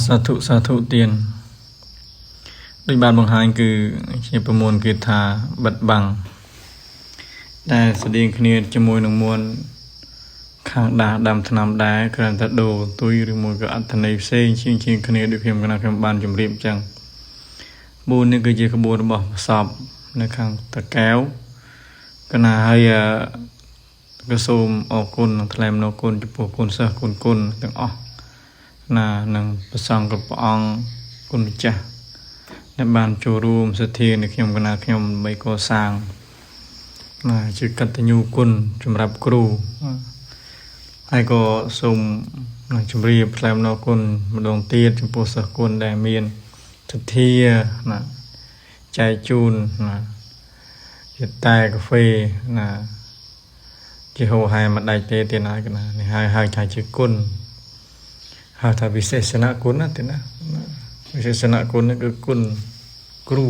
สาธุเตียนด้วยบาทบางหายคือเชียประมวลคือทาบัดบังได้แสดงคณีจมวยหนึ่งมวลข้างดาดำถนำได้กระตัดโดตุยหรือมวยก็อัตนัยเซงชิงคณีด้วยเพียงกันนะเพียงบานจุ่มเรียบจังบูนนี่คือเจ้าขบวนบอกสอบในข้างตะแก้วก็น่าให้กระซูมออกกุนทะเลมนกุนจุปกุนเสือกุนต่างออกนังประสองกับปองกุนจ้ะในบ้านจูรูมสถีในเขียมกันนาเขียมใบโกสางชื่อกัตญูกุนจุมรับครูไอ้ก็ส่งจุมรีพลายมนกุนมาดงเตียจุปสกุลได้เมียนสถีใจจูนจิตใต้กาแฟที่โหหายมาได้เตะเตียนอะไรกันนะในหายใจชื่อกุนหาถ้าวิเศษณะกุลนะทีนะวิเศษณะกุลนั่นคือกุลครู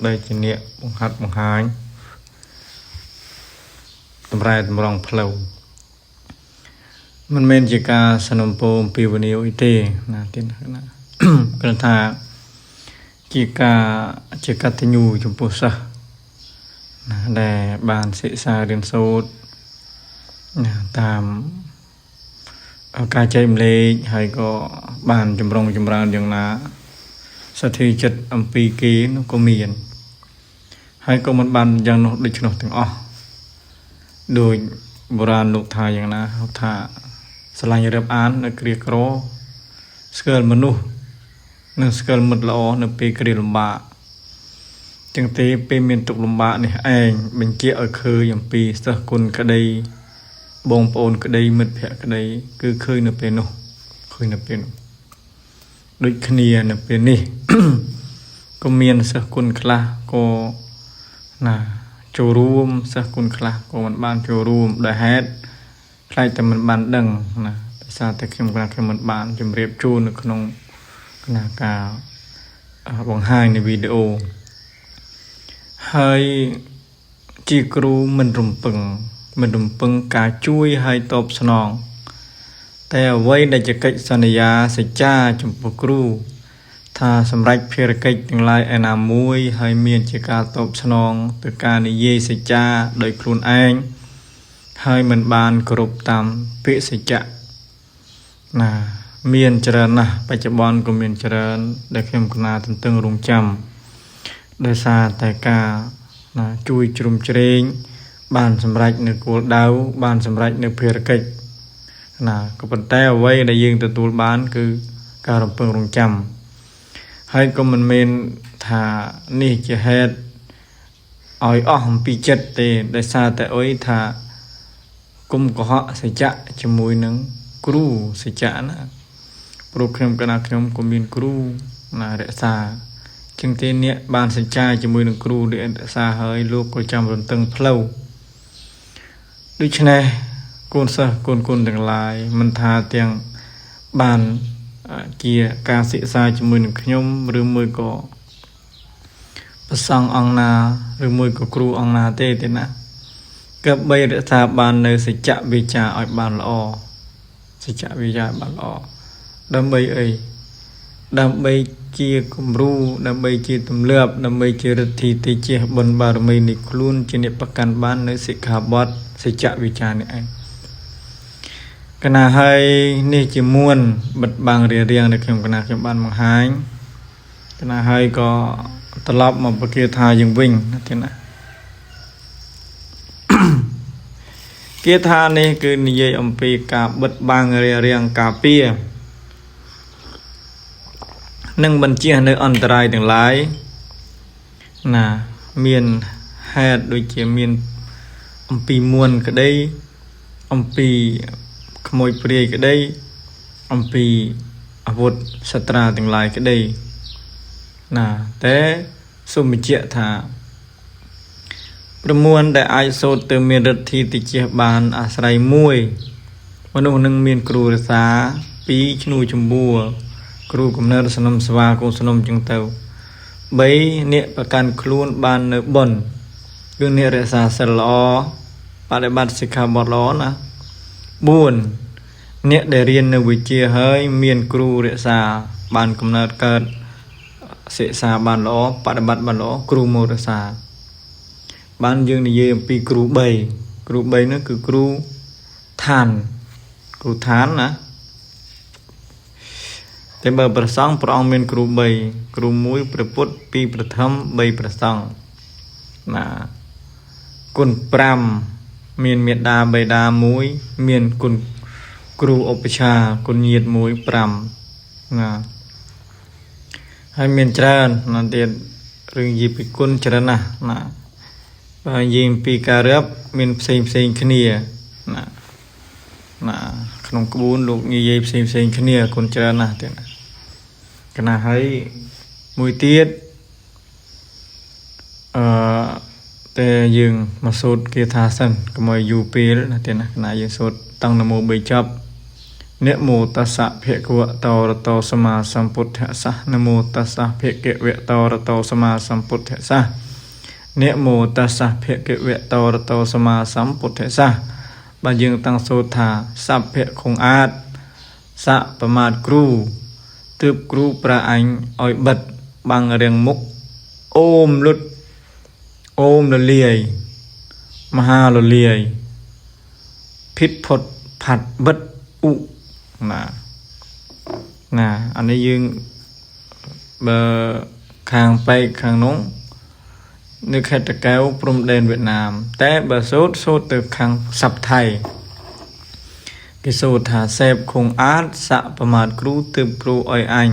ได้จีเนียบังหัดบังหายตำรายตำรองเพลวมันเป็นจิกาสนมโปมปีวันนี้อิเตนะทีนะกระทาจิกาติญูจุปุสะได้บานศิษาเรียนโซดตามการใจมเลให้ก็บานจำรงจำรานอย่างน่าสถิตจัดอัมพีกีนก็มีนให้ก็มันบานอย่างนกดิชนกถึงอ๋อโดยโบราณลูกทายอย่างน่าเขาท่าสลายเรียบอ่านนักเรียกร้อสเกลมนุษย์นักสเกลมุดละอ๋อนักปีกรีลมบะจังตีเป็นเมียนตุกลมบะนี่เองเป็นเจ้าคืออย่างปีสกุลกระไดบงโปนก็ได้มิดแผลก็ได้คือเคยนับเป็นโนเคยนับเป็นโดยขณีนับเป็นนี่ ก็เมียนสักคนคลาก็โจรูมสักคนคลาก็มันบ้านโจรูมได้แฮดใครแต่มันบ้านดังภาษาแต่เข้มกันเข้มมันบ้านจำเรียบจูนขนมนากาบังไฮในวิดีโอให้จีกรูมันรุมปึงกาช่วยให้ตอบสนองแต่ไว้ได้จะกิจสัญญาสิจ้าจุมปกรูถ้าสำรัจเพียรกิจทั้งหลายอนามวยให้เมียนจิกาตอบสนองต่อการนิเยสิจ้าโดยครูนเองให้มันบานกรุบตามพิสิจะเมียนเจริญปัจจุบันก็เมียนเจริญได้เข้มขนาดตึงรุงจำได้ซาแต่กาช่วยจุ่มเจริญบ้านสำรัจในกูดาวบ้านสำรัจในเพียรกิจก็เป็นแต่ไว้ในยิงตัวบ้านคือการรำเพิงรงจำให้ก็มันเมนถ้านี่จะเฮ็ดอ้อยอ้อมปีจัดเตได้ซาแต่อ้อยถ้ากุมก็เหาะสิจะจมูกนึงครูสิจะโปรแกรมกันขนมก็มีครูเรศาจึงเตเนี่ยบ้านสิจะจมูกนึงครูเรศาเฮยลูกก็จำรำตึงเพลวดูชนะกุนซะกุนต่างหลายมันทาเตียงบานเกียการศึกษาจมือหนึ่งขยมหรือมือก็ประสององนาหรือมือก็ครูองนาเต้นะกับใบรัฐบาลในสิจะวิจาออยบานละอสิจะวิจาบานละอดำใบดำใบเกียกุมรูดำใบเกียตุมเลือบดำใบเกียรติติเจบนบารมีนิคลุนจิเนประกันบ้านในสิกขาบดสิจะวิจารณ์นี่เองขณะให้นี่จิมวนบัดบางเรียงในเข็มขณะเข็มบ้านมังหายขณะให้ก็ตลบมาประเกียทายังวิ่งนะทีนะ เกียทานี่คือนิยมปีกาบัดบางเรียงกาเปียนึ่งบัญชีในอันตรายต่างหลายเมียนแฮดโดยเกี่ยเมียนอมปีมวนก็ได้อมปีขโมยเปรียก็ได้อมปีอาวุธสตราต่างหลายก็ได้แต่สมเจตาประมวลได้อาโซเตเมียนรัฐที่ติเจบานอาศัยมวยมนุษย์หนึ่งเมียนครูรักษาปีชนูจมบัวครูกำเนิดสนมสวาคงสนมจึงเตาใบเนี่ยประกันครูนบานเนบนเรื่องเนี่ยรักษาสลอปฏิบัติสิกขาบทล้อบุญ អ្នកដែលរៀននៅវិជ្ជាហើយមានគ្រូរក្សាបានកំណើតកើតសិក្សាបានល្អបប្រតិបត្តិបានល្អគ្រូមករក្សាបានយើងនិយាយអំពីគ្រូ3គ្រូ3នោះគឺគ្រូឋានណាតែបើព្រះសង្ឃព្រះអង្គមានគ្រូ3គ្រូ1ព្រះពុទ្ធ2ព្រះធម្ម3ព្រះសង្ឃណាគុណ5មានមេដាបេដា1មានគុណគ្រូឧបច្ឆាគុណញាតិ1 5ណាហើយមានច្រើនណាទៀតរឿងនិយាយពីគុណច្រើនណាស់ណាបើនិយាយពីការរៀបមានផ្សេងគ្នាណាក្នុងក្បួនលោកនិយាយផ្សេងគ្នាគុណច្រើនណាស់ទៀតណាកណាហើយមួយទៀតតែយើងមកសូត្រគាថាសិនកុំឲ្យយូរពេលណាទៀតណាកណាយើងសូត្រតាំងនមោ3ចប់นะโมตัสสะภะคะวะโตอะระหะโตสัมมาสัมพุทธัสสะนะโมตัสสะภะคะวะโตอะระหะโตสัมมาสัมพุทธัสสะนะโมตัสสะภะคะวะโตอะระหะโตสัมมาสัมพุทธัสสะបានយើងតាំងសូត្រថាសัพភៈគង់អាចសៈប្រមាទគ្រូទើបគ្រូប្រាអញឲ្យបិទបាំងរាំងមុខអូមលុតអូមលលាយមហាលលាយភិតផុតផាត់បិទឧណាអានេះយើងបើខាងបែកខាងនោះនៅខេត្តតាកែវព្រំដែនវៀតណាមតែបើសូត្រទៅខាងស័ព្ទថៃគេសូត្រថាសេពគង់អាចសៈប្រមាទគ្រូទើបគ្រូឲ្យអញ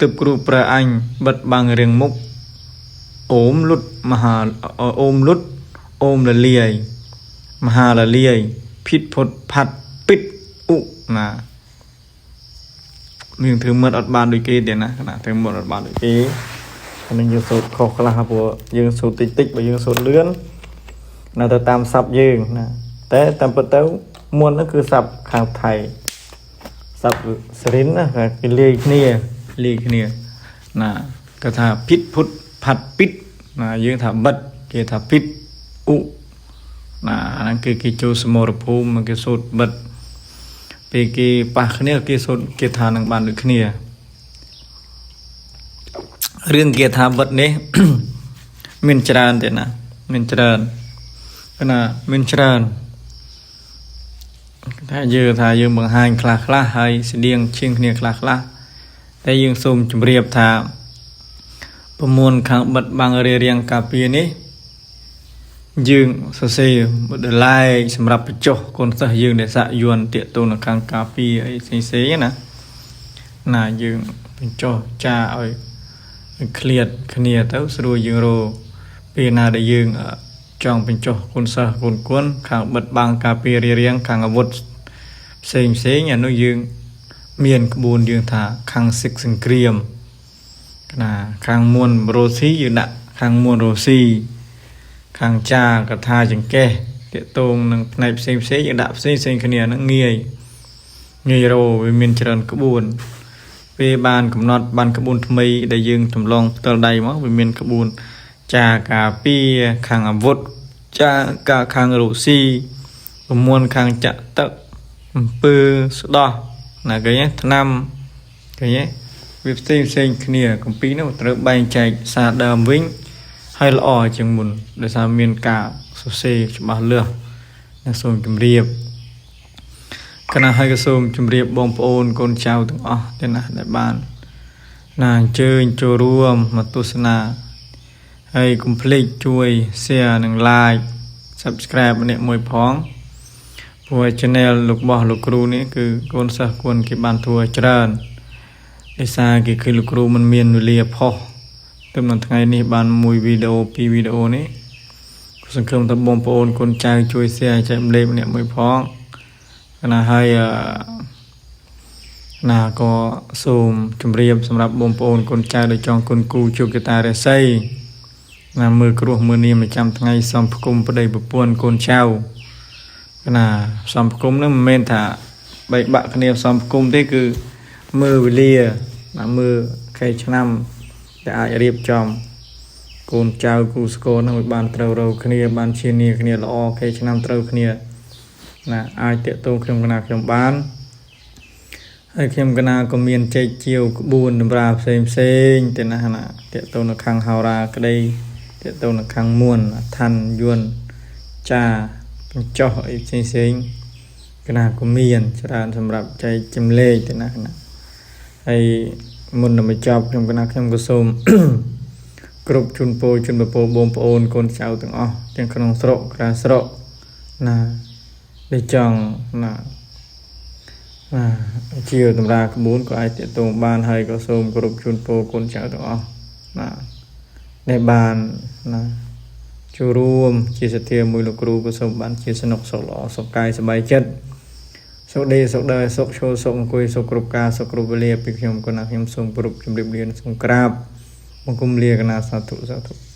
ទើបគ្រូប្រើអញបិទបាំងរៀងមុខអូមលុតមហាអូមលុតអូមលលាយមហាលលាយភិតផុតផាត់ពិតឧណាមានធ្វើមើលអត់បានដូចគេទេណាធ្វើមើលអត់បានដូចគេអានឹងយើងសូត្រខុសខ្លះព្រោះយើងសូត្រតិចបើយើងសូត្រលឿននៅទៅតាមស័ព្ទយើងណាតែតាមពិតទៅមុននោះគឺស័ព្ទខាងថៃស័ព្ទសរិនណាគេលាយគ្នាណាគេថាភិតពុតផាត់ពិតណាយើងថាបិទគេថាពិតឧណាអាហ្នឹងគឺគេចូលសមរភូមិគេសូត្របិទពេលគេប៉ះគ្នាគេសូត្រគេថានឹងបានដូចគ្នារឿងគេថាបិទនេះ មានច្រើនទេណាមានច្រើនណាមានច្រើនថាយើងបង្ហាញខ្លះហើយស្តៀងជាងគ្នាខ្លះតែយើងសូមជម្រាបថាប្រមូលខាងបិទបាំងរៀងការពារនេះយើងសរសេរបដឡាយសម្រាប់បញ្ចុះកូនសិស្សយើងដែលសាក់យន់តាកតូនខាងការពារអីផ្សេងណាយើងបញ្ចុះចាឲ្យឃ្លាតគ្នាទៅស្រួលយើងរពេលណាដែលយើងចង់បញ្ចុះកូនសិស្សកូនខាងបិទបាំងការពាររៀងខាងអាវុធផ្សេងអានោះយើងមានក្បួនយើងថាខាងសិកសង្គ្រាមណាខាងមួនរ៉ូស៊ីយើងដាក់ខាងមួនរ៉ូស៊ីខាងចាកថាចង្កេះតាកតងនឹងផ្នែកផ្សេងយើងដាក់ផ្សេងគ្នានឹងងាយរោវាមានច្រើនក្បួនពេលបានកំណត់បានក្បួនថ្មីដែលយើងចម្លងផ្ទាល់ដៃមកវាមានក្បួនចាការពារខាងអាវុធចាការខាងរ៉ូស៊ីប្រមូលខាងចាក់ទឹកអំពើស្ដោះណាគេថ្នាំគេវាផ្សេងគ្នាកំពីនោះត្រូវបែងចែកសារដើមវិញហើយល្អជាងមុនដោយសារមានការសរសេរច្បាស់លាស់និងសូមជម្រាបគណៈហើយក៏សូមជម្រាបបងប្អូនកូនចៅទាំងអស់ទាំងណាដែលបានណាអញ្ជើញចូលរួមមកទស្សនាហើយកុំភ្លេចជួយ share និង like subscribe ម្នាក់មួយផងព្រោះ channel របស់លោកគ្រូនេះគឺកូនសិស្សគួនគេបានធ្វើច្រើនដោយសារគេគឺលោកគ្រូមិនមានវេលាផុសទៅនៅថ្ងៃនេះបានមួយវីដេអូពីរវីដេអូនេះសង្ឃឹមថាបងប្អូនកូនចៅជួយ share ចែកម្លែកម្នាក់មួយផងណាហើយណាក៏សូមជម្រាបសម្រាប់បងប្អូនកូនចៅដែលចង់គុណគូជោគតារាសីណាមើលគ្រោះមើលនាមប្រចាំថ្ងៃសំភគុំប្តីប្រពន្ធកូនចៅណាសំភគុំនោះមិនមែនថាបែកបាក់គ្នាសំភគុំទេគឺមើលវេលាណាមើលខែឆ្នាំដែលអាចរៀបចំកូនចៅគូស្គរនឹងបានត្រូវរកគ្នាបានឈានគ្នាល្អខែឆ្នាំត្រូវគ្នា ណាអាចតេតងខ្ញុំកណាខ្ញុំបានហើយខ្ញុំកណាក៏មានចែកជាវក្បួនតម្រាផ្សេងទៅណាតេតងនៅខាងហោរាក្តីតេតងនៅខាងមួនឋានយួនចាបញ្ចុះអីផ្សេងកណាក៏មានច្រើនសម្រាប់ចែកចម្លែកទៅណាហើយមុននឹងបញ្ចប់ខ្ញុំកណាខ្ញុំក៏សូម គ្រប់ជូនពរជូនបពរបងប្អូនកូនចៅទាំងអស់ទាំងក្នុងស្រុកក្រៅស្រុកណាដែលចង់ណាជាតម្រាក្បួនក៏អាចតេតងបានហើយក៏សូមគោរពជូនពរកូនចៅទាំងអស់ណាដែលបានណាចូលរួមជាសទ្ធាមួយលោកគ្រូក៏សូមបានជាសនុកសុខល្អសុខកាយសប្បាយចិត្តសុខដេសុខđờiសុខចូលសុខអង្គុយសុខគ្រប់ការសុខគ្រប់វេលាពីខ្ញុំក៏ណាខ្ញុំសូមគោរពជម្រាបលាសូមក្រាបបង្គំលាកណាសាធុ